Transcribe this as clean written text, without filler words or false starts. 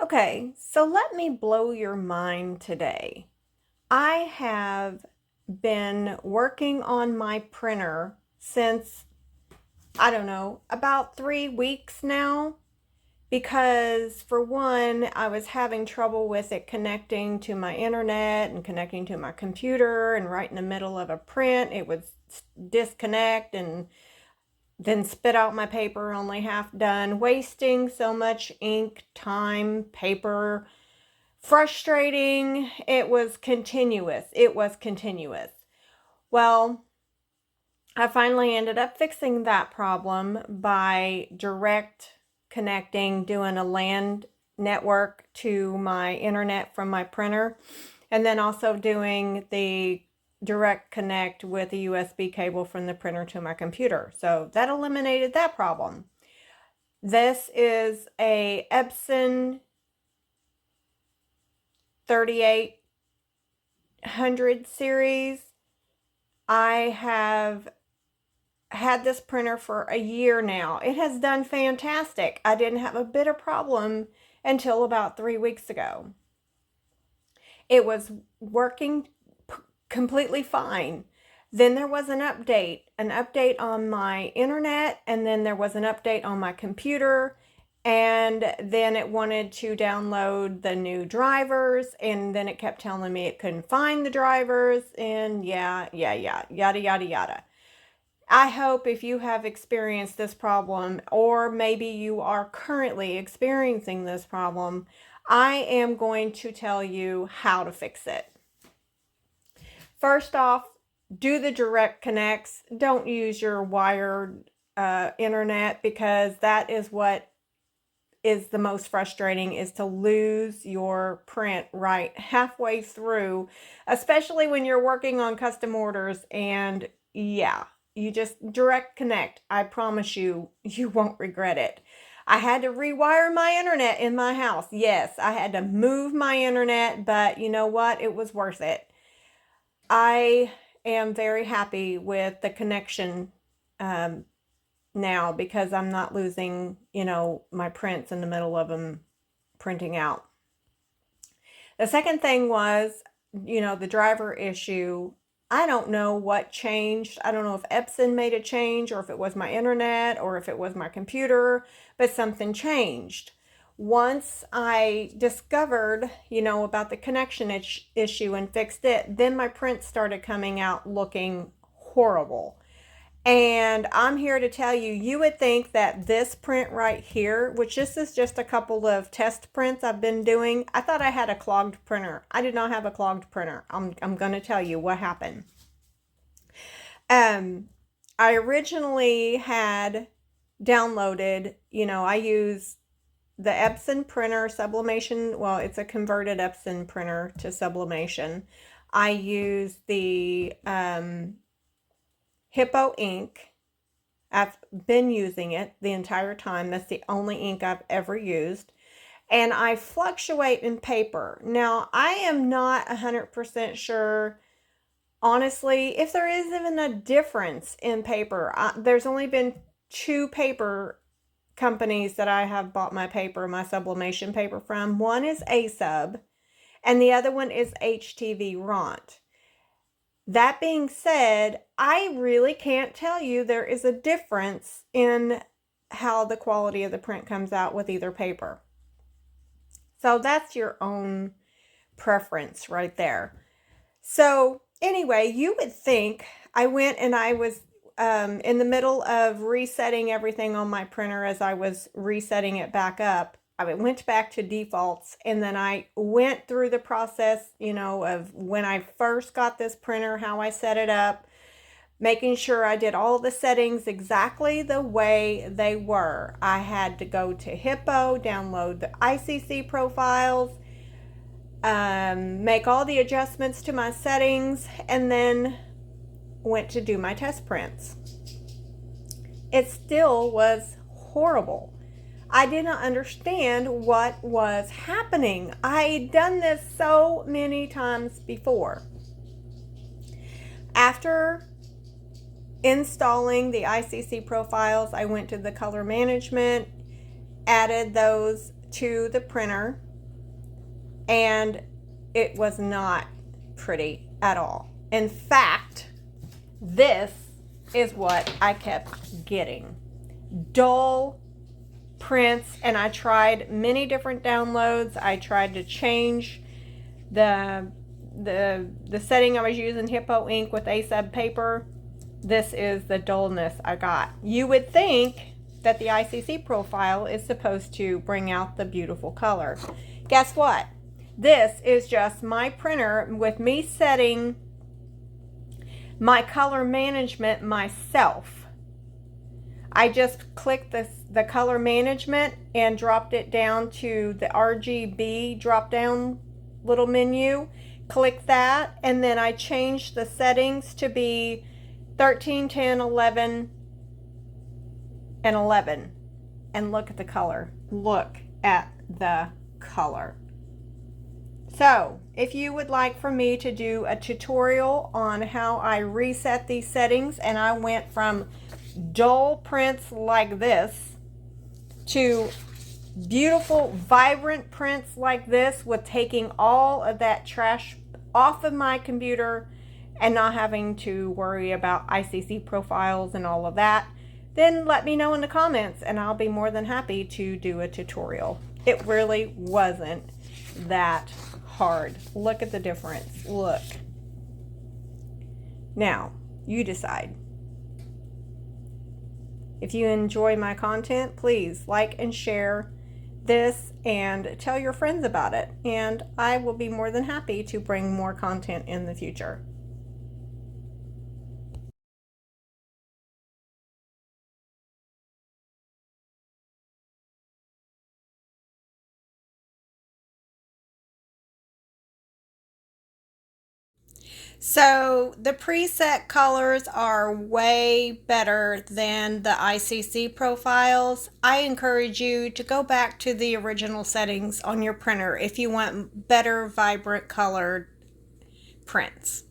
Okay, so let me blow your mind today. I have been working on my printer since, I don't know, about 3 weeks now. Because, for one, I was having trouble with it connecting to my internet and connecting to my computer, and right in the middle of a print, it would disconnect and then spit out my paper only half done, wasting so much ink, time, paper. Frustrating. It was continuous. It was continuous. Well, I finally ended up fixing that problem by direct connecting, doing a LAN network to my internet from my printer, and then also doing the direct connect with a USB cable from the printer to my computer. So that eliminated that problem. This is a Epson 3800 series. I have had this printer for a year now. It has done fantastic. I didn't have a bit of problem until about 3 weeks ago. It was working completely fine. Then there was an update on my internet, and then there was an update on my computer, and then it wanted to download the new drivers, and then it kept telling me it couldn't find the drivers, and yada, yada, yada. I hope if you have experienced this problem, or maybe you are currently experiencing this problem, I am going to tell you how to fix it. First off, do the direct connects. Don't use your wired internet, because that is what is the most frustrating, is to lose your print right halfway through, especially when you're working on custom orders. And yeah, you just direct connect. I promise you, you won't regret it. I had to rewire my internet in my house. Yes, I had to move my internet, but you know what? It was worth it. I am very happy with the connection now, because I'm not losing, my prints in the middle of them printing out. The second thing was, the driver issue. I don't know what changed. I don't know if Epson made a change, or if it was my internet, or if it was my computer, but something changed. Once I discovered, about the connection issue and fixed it, then my prints started coming out looking horrible. And I'm here to tell you, you would think that this print right here, which this is just a couple of test prints I've been doing. I thought I had a clogged printer. I did not have a clogged printer. I'm going to tell you what happened. I originally had downloaded, I use the Epson printer, sublimation. Well, it's a converted Epson printer to sublimation. I use the Hippo ink. I've been using it the entire time. That's the only ink I've ever used. And I fluctuate in paper. Now, I am not 100% sure, honestly, if there is even a difference in paper. There's only been 2 paper companies that I have bought my sublimation paper from. One is A-Sub, and the other one is HTV Ront. That being said, I really can't tell you there is a difference in how the quality of the print comes out with either paper. So that's your own preference right there. So anyway, you would think I went and I was in the middle of resetting everything on my printer. As I was resetting it back up, I went back to defaults, and then I went through the process, of when I first got this printer, how I set it up, making sure I did all the settings exactly the way they were. I had to go to Hippo, download the ICC profiles, make all the adjustments to my settings, and then went to do my test prints. It still was horrible. I did not understand what was happening. I'd done this so many times before. After installing the ICC profiles, I went to the color management, added those to the printer, and it was not pretty at all. In fact, this is what I kept getting. Dull prints, and I tried many different downloads. I tried to change the setting I was using, Hippo ink with A-sub paper. This is the dullness I got. You would think that the ICC profile is supposed to bring out the beautiful color. Guess what? This is just my printer with me setting my color management myself. I just clicked the color management and dropped it down to the RGB drop down little menu. Click that, and then I changed the settings to be 13, 10, 11, and 11. And look at the color. Look at the color. So, if you would like for me to do a tutorial on how I reset these settings, and I went from dull prints like this to beautiful, vibrant prints like this, with taking all of that trash off of my computer and not having to worry about ICC profiles and all of that, then let me know in the comments and I'll be more than happy to do a tutorial. It really wasn't that hard. Look at the difference. Look. Now, you decide. If you enjoy my content, please like and share this and tell your friends about it. And I will be more than happy to bring more content in the future. So the preset colors are way better than the ICC profiles. I encourage you to go back to the original settings on your printer if you want better, vibrant colored prints.